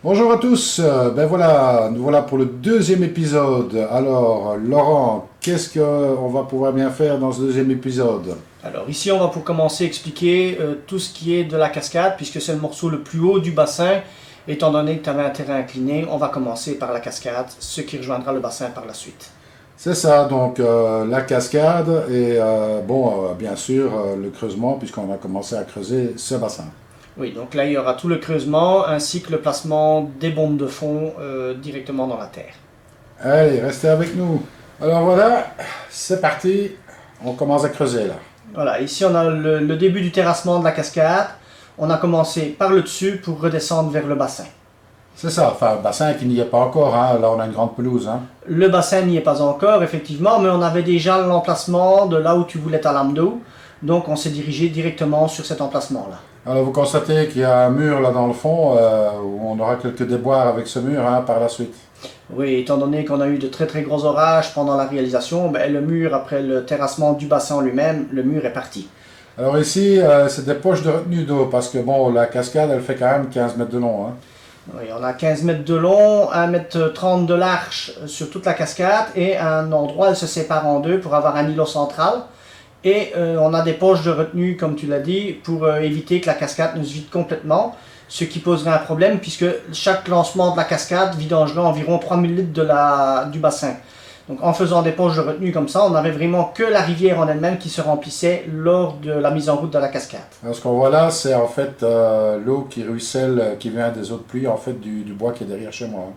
Bonjour à tous, ben voilà, nous voilà pour le deuxième épisode. Alors, Laurent, qu'est-ce qu'on va pouvoir bien faire dans ce deuxième épisode? Alors ici on va pour commencer expliquer tout ce qui est de la cascade puisque c'est le morceau le plus haut du bassin. Étant donné que tu avais un terrain incliné, on va commencer par la cascade, ce qui rejoindra le bassin par la suite. C'est ça, donc la cascade et bien sûr le creusement puisqu'on a commencé à creuser ce bassin. Oui, donc là il y aura tout le creusement ainsi que le placement des bombes de fond directement dans la terre. Allez, restez avec nous. Alors voilà, c'est parti, on commence à creuser là. Voilà, ici on a le début du terrassement de la cascade. On a commencé par le dessus pour redescendre vers le bassin. C'est ça, enfin, bassin qui n'y est pas encore, hein. Là on a une grande pelouse. Hein. Le bassin n'y est pas encore, effectivement, mais on avait déjà l'emplacement de là où tu voulais ta lame d'eau. Donc on s'est dirigé directement sur cet emplacement-là. Alors vous constatez qu'il y a un mur là dans le fond, où on aura quelques déboires avec ce mur hein, par la suite. Oui, étant donné qu'on a eu de très très gros orages pendant la réalisation, le mur, après le terrassement du bassin lui-même, le mur est parti. Alors ici, c'est des poches de retenue d'eau, parce que bon, la cascade, elle fait quand même 15 mètres de long. Hein. Oui, on a 15 mètres de long, 1,30 m de large sur toute la cascade et un endroit, elle se sépare en deux pour avoir un îlot central. Et on a des poches de retenue, comme tu l'as dit, pour éviter que la cascade ne se vide complètement, ce qui poserait un problème puisque chaque lancement de la cascade vidangerait environ 3000 litres du bassin. Donc en faisant des poches de retenue comme ça, on n'avait vraiment que la rivière en elle-même qui se remplissait lors de la mise en route de la cascade. Alors ce qu'on voit là, c'est en fait l'eau qui ruisselle, qui vient des eaux de pluie, en fait, du bois qui est derrière chez moi. Hein.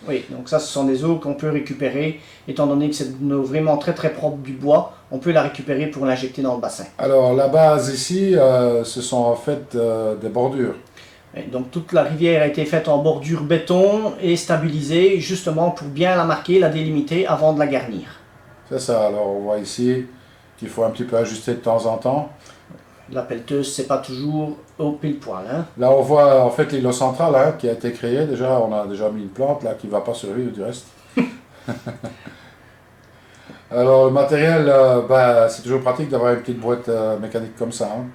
Oui, donc ça, ce sont des eaux qu'on peut récupérer, étant donné que c'est une eau vraiment très très propre du bois, on peut la récupérer pour l'injecter dans le bassin. Alors la base ici, ce sont en fait des bordures. Et donc toute la rivière a été faite en bordure béton et stabilisée, justement pour bien la marquer, la délimiter avant de la garnir. C'est ça, alors on voit ici qu'il faut un petit peu ajuster de temps en temps. La pelleteuse, c'est pas toujours au pile poil. Hein. Là on voit en fait l'îlot central hein, qui a été créé, déjà on a déjà mis une plante là qui ne va pas survivre du reste. Alors le matériel, c'est toujours pratique d'avoir une petite boîte mécanique comme ça. Hein.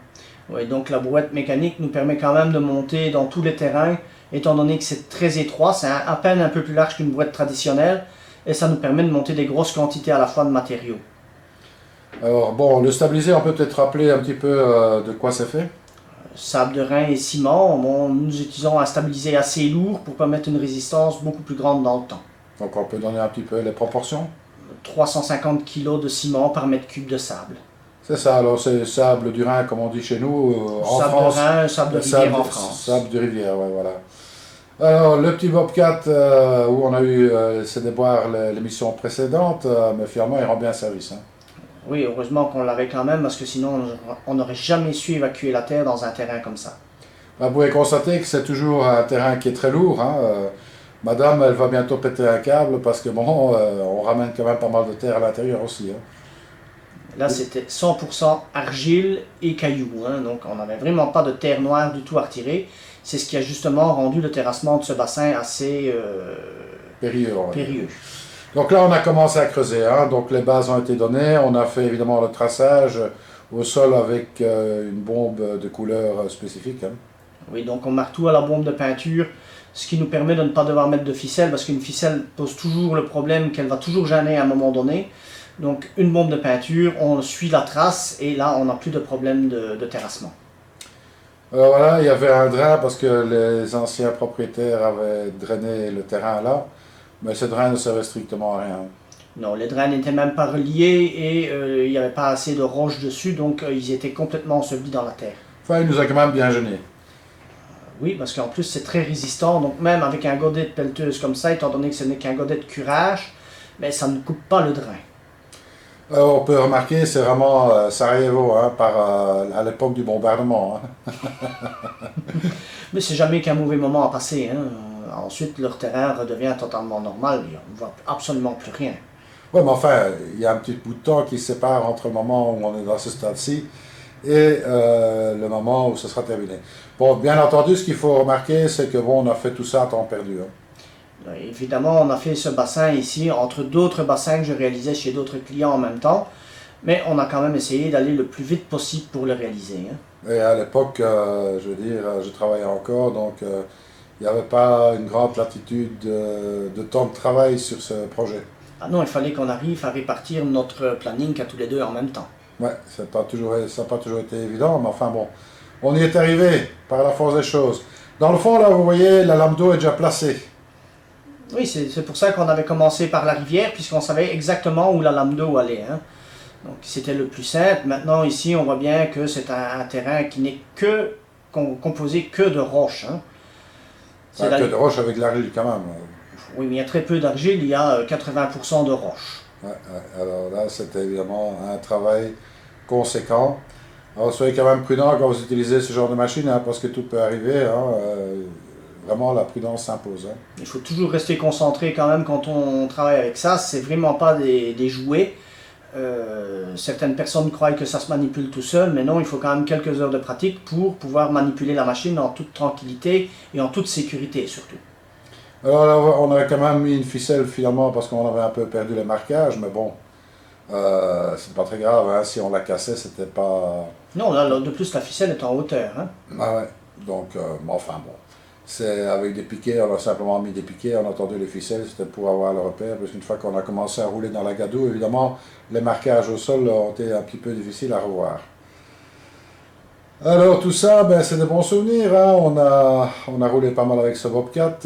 Oui, donc la brouette mécanique nous permet quand même de monter dans tous les terrains, étant donné que c'est très étroit, c'est à peine un peu plus large qu'une brouette traditionnelle, et ça nous permet de monter des grosses quantités à la fois de matériaux. Alors bon, le stabiliser, on peut peut-être rappeler un petit peu de quoi c'est fait. Sable de Rhin et ciment, nous utilisons un stabilisé assez lourd pour permettre une résistance beaucoup plus grande dans le temps. Donc on peut donner un petit peu les proportions. 350 kg de ciment par mètre cube de sable. C'est ça, alors c'est sable du Rhin comme on dit chez nous, en sable France. De Rhin, sable de rivière en France. Sable de rivière, ouais, voilà. Alors le petit Bobcat où on a eu ces déboires l'émission précédente, mais finalement il rend bien service. Hein. Oui, heureusement qu'on l'avait quand même, parce que sinon on n'aurait jamais su évacuer la terre dans un terrain comme ça. Vous pouvez constater que c'est toujours un terrain qui est très lourd. Hein. Madame, elle va bientôt péter un câble parce que bon, on ramène quand même pas mal de terre à l'intérieur aussi. Hein. Là, c'était 100% argile et cailloux, hein, donc on n'avait vraiment pas de terre noire du tout à retirer. C'est ce qui a justement rendu le terrassement de ce bassin assez périlleux. Donc là, on a commencé à creuser. Hein. Donc les bases ont été données. On a fait évidemment le traçage au sol avec une bombe de couleur spécifique. Hein. Oui, donc on marque tout à la bombe de peinture, ce qui nous permet de ne pas devoir mettre de ficelle, parce qu'une ficelle pose toujours le problème qu'elle va toujours gêner à un moment donné. Donc une bombe de peinture, on suit la trace et là on n'a plus de problème de terrassement. Alors voilà, il y avait un drain parce que les anciens propriétaires avaient drainé le terrain là, mais ce drain ne servait strictement à rien. Non, les drains n'étaient même pas reliés et il n'y avait pas assez de roches dessus, donc ils étaient complètement ensevelis dans la terre. Enfin, il nous a quand même bien gênés. Oui, parce qu'en plus c'est très résistant, donc même avec un godet de pelleteuse comme ça, étant donné que ce n'est qu'un godet de curage, ça ne coupe pas le drain. On peut remarquer, c'est vraiment Sarajevo, hein, à l'époque du bombardement. Hein. Mais c'est jamais qu'un mauvais moment à passer. Hein. Ensuite, leur terrain redevient totalement normal, on ne voit absolument plus rien. Oui, mais enfin, il y a un petit bout de temps qui sépare entre le moment où on est dans ce stade-ci et le moment où ce sera terminé. Bon, bien entendu, ce qu'il faut remarquer, c'est que bon, on a fait tout ça à temps perdu. Hein. Évidemment, on a fait ce bassin ici entre d'autres bassins que je réalisais chez d'autres clients en même temps, mais on a quand même essayé d'aller le plus vite possible pour le réaliser. Hein. Et à l'époque, je veux dire, je travaillais encore, donc il n'y avait pas une grande latitude de temps de travail sur ce projet. Ah non, il fallait qu'on arrive à répartir notre planning à tous les deux en même temps. Ouais, ça n'a pas toujours été évident, mais enfin bon, on y est arrivé par la force des choses. Dans le fond, là, vous voyez, la lame d'eau est déjà placée. Oui, c'est pour ça qu'on avait commencé par la rivière, puisqu'on savait exactement où la lame d'eau allait. Hein. Donc c'était le plus simple. Maintenant, ici, on voit bien que c'est un terrain qui n'est composé que de roches. Hein. Que de roches avec de l'argile quand même. Oui, mais il y a très peu d'argile, il y a 80% de roches. Ouais, ouais. Alors là, c'était évidemment un travail conséquent. Alors soyez quand même prudent quand vous utilisez ce genre de machine, hein, parce que tout peut arriver. Hein, vraiment, la prudence s'impose. Hein. Il faut toujours rester concentré quand même quand on travaille avec ça. C'est vraiment pas des jouets. Certaines personnes croient que ça se manipule tout seul, mais non, il faut quand même quelques heures de pratique pour pouvoir manipuler la machine en toute tranquillité et en toute sécurité surtout. Alors là, on avait quand même mis une ficelle finalement parce qu'on avait un peu perdu les marquages, mais bon, c'est pas très grave, hein, si on la cassait, c'était pas... Non, là, de plus la ficelle est en hauteur. Hein. Ah ouais, donc, enfin bon, c'est avec des piquets, on a simplement mis des piquets, on a tendu les ficelles, c'était pour avoir le repère, parce qu'une fois qu'on a commencé à rouler dans la gadoue, évidemment, les marquages au sol ont été un petit peu difficiles à revoir. Alors tout ça, ben, c'est des bons souvenirs, hein. On a roulé pas mal avec ce Bobcat.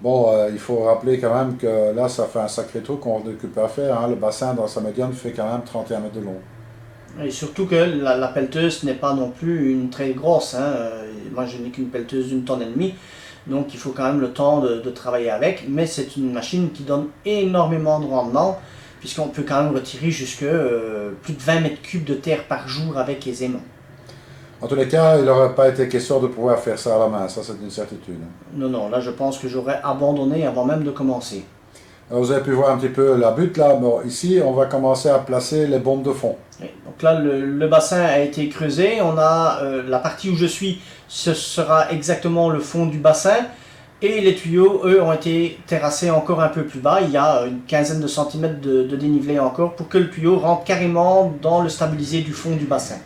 Il faut rappeler quand même que là, ça fait un sacré trou qu'on occupe à faire. Hein. Le bassin dans sa médiane fait quand même 31 mètres de long. Et surtout que la pelleteuse n'est pas non plus une très grosse. Hein. Moi, je n'ai qu'une pelleteuse d'1,5 tonne, donc il faut quand même le temps de travailler avec. Mais c'est une machine qui donne énormément de rendement, puisqu'on peut quand même retirer jusque plus de 20 mètres cubes de terre par jour avec aisément. En tous les cas, il n'aurait pas été question de pouvoir faire ça à la main, ça c'est une certitude. Non, non, là je pense que j'aurais abandonné avant même de commencer. Alors, vous avez pu voir un petit peu la butte là. Bon, ici, on va commencer à placer les bombes de fond. Oui, donc là, le bassin a été creusé. On a la partie où je suis, ce sera exactement le fond du bassin. Et les tuyaux, eux, ont été terrassés encore un peu plus bas. Il y a une quinzaine de centimètres de dénivelé encore pour que le tuyau rentre carrément dans le stabilisé du fond du bassin.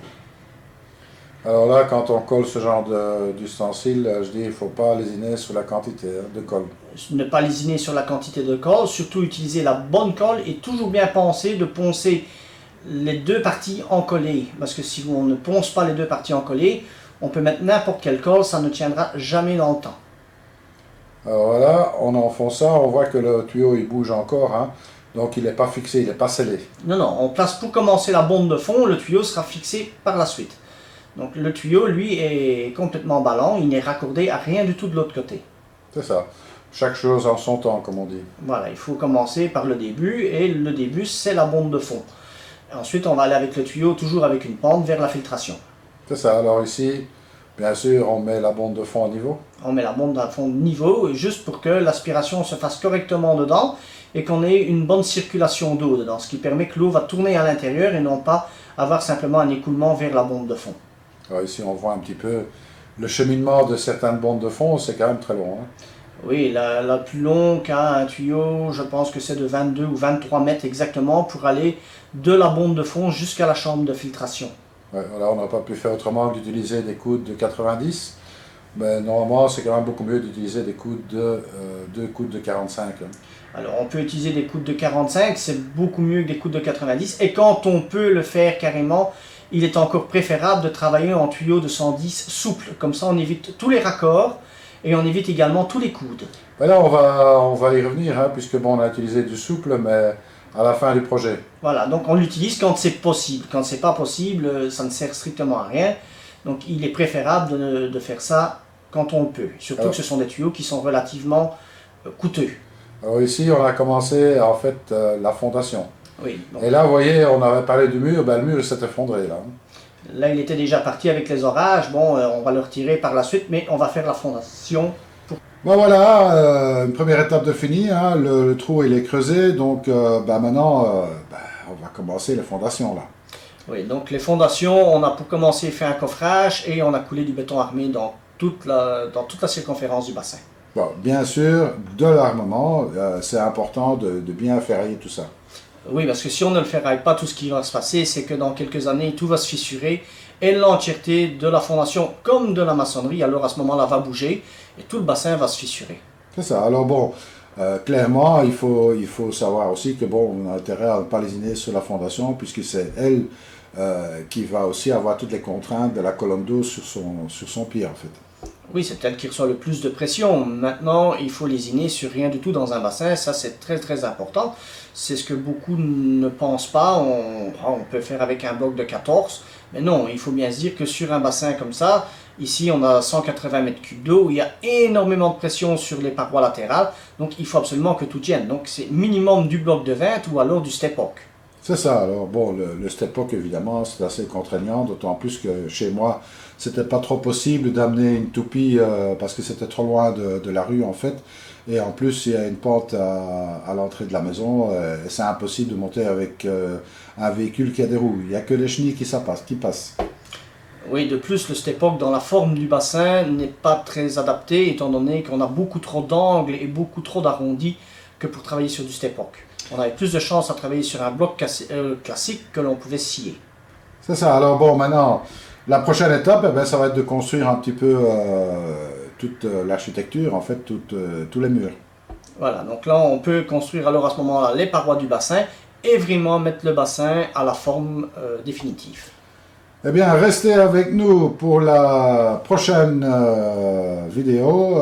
Alors là, quand on colle ce genre d'ustensile, je dis, il ne faut pas lésiner sur la quantité de colle. Ne pas lésiner sur la quantité de colle, surtout utiliser la bonne colle et toujours bien penser de poncer les deux parties encollées. Parce que si on ne ponce pas les deux parties encollées, on peut mettre n'importe quelle colle, ça ne tiendra jamais dans le temps. Alors voilà, on enfonce ça, on voit que le tuyau il bouge encore, hein, donc il n'est pas fixé, il n'est pas scellé. Non, non, on place pour commencer la bombe de fond, le tuyau sera fixé par la suite. Donc le tuyau, lui, est complètement ballant, il n'est raccordé à rien du tout de l'autre côté. C'est ça. Chaque chose en son temps, comme on dit. Voilà, il faut commencer par le début, et le début, c'est la bombe de fond. Ensuite, on va aller avec le tuyau, toujours avec une pente, vers la filtration. C'est ça. Alors ici, bien sûr, on met la bombe de fond à niveau. On met la bombe de fond niveau, juste pour que l'aspiration se fasse correctement dedans, et qu'on ait une bonne circulation d'eau dedans, ce qui permet que l'eau va tourner à l'intérieur, et non pas avoir simplement un écoulement vers la bombe de fond. Alors ici, on voit un petit peu le cheminement de certaines bombes de fond, c'est quand même très long. Hein. Oui, la plus longue a un tuyau, je pense que c'est de 22 ou 23 mètres exactement, pour aller de la bombe de fond jusqu'à la chambre de filtration. Ouais, voilà, on n'a pas pu faire autrement que d'utiliser des coudes de 90, mais normalement, c'est quand même beaucoup mieux d'utiliser des coudes deux coudes de 45. Hein. Alors, on peut utiliser des coudes de 45, c'est beaucoup mieux que des coudes de 90, et quand on peut le faire carrément, il est encore préférable de travailler en tuyau de 110 souple. Comme ça, on évite tous les raccords et on évite également tous les coudes. Là, on va y revenir, hein, puisque bon, on a utilisé du souple, mais à la fin du projet. Voilà, donc on l'utilise quand c'est possible. Quand c'est pas possible, ça ne sert strictement à rien. Donc, il est préférable de faire ça quand on le peut. Surtout que ce sont des tuyaux qui sont relativement coûteux. Alors ici, on a commencé en fait la fondation. Oui, donc, et là, vous voyez, on avait parlé du mur, ben, le mur s'est effondré là. Là, il était déjà parti avec les orages. Bon, on va le retirer par la suite, mais on va faire la fondation. Bon voilà, une première étape de fini, hein, le trou il est creusé, donc maintenant on va commencer les fondations là. Oui, donc les fondations, on a pour commencer fait un coffrage et on a coulé du béton armé dans toute la circonférence du bassin. Bon, bien sûr, de l'armement, c'est important de bien ferrailler tout ça. Oui, parce que si on ne le ferraille pas, tout ce qui va se passer, c'est que dans quelques années, tout va se fissurer et l'entièreté de la fondation comme de la maçonnerie, alors à ce moment-là, va bouger et tout le bassin va se fissurer. C'est ça. Alors bon, clairement, il faut savoir aussi que bon, on a intérêt à ne pas lésiner sur la fondation, puisque c'est elle qui va aussi avoir toutes les contraintes de la colonne d'eau sur son pied, en fait. Oui, c'est elle qui reçoit le plus de pression. Maintenant, il faut lésiner sur rien du tout dans un bassin. Ça, c'est très très important. C'est ce que beaucoup ne pensent pas. On peut faire avec un bloc de 14. Mais non, il faut bien se dire que sur un bassin comme ça, ici on a 180 mètres cubes d'eau, il y a énormément de pression sur les parois latérales. Donc il faut absolument que tout tienne. Donc c'est minimum du bloc de 20 ou alors du step-hock. C'est ça. Alors bon, le step-hock, évidemment, c'est assez contraignant, d'autant plus que chez moi, c'était pas trop possible d'amener une toupie parce que c'était trop loin de la rue, en fait. Et en plus, il y a une pente à l'entrée de la maison, et c'est impossible de monter avec un véhicule qui a des roues. Il n'y a que les chenilles qui passent. Oui, de plus, le step-hock dans la forme du bassin n'est pas très adapté, étant donné qu'on a beaucoup trop d'angles et beaucoup trop d'arrondis que pour travailler sur du step-hock. On avait plus de chance à travailler sur un bloc classique que l'on pouvait scier. C'est ça. Alors bon, maintenant, la prochaine étape, eh ben, ça va être de construire un petit peu toute l'architecture, en fait, tous les murs. Voilà, donc là on peut construire alors à ce moment-là les parois du bassin et vraiment mettre le bassin à la forme définitive. Eh bien, restez avec nous pour la prochaine vidéo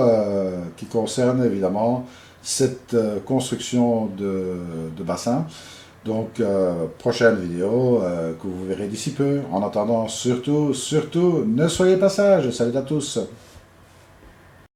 qui concerne évidemment cette construction de bassin. Donc, prochaine vidéo que vous verrez d'ici peu. En attendant, surtout, ne soyez pas sages. Salut à tous.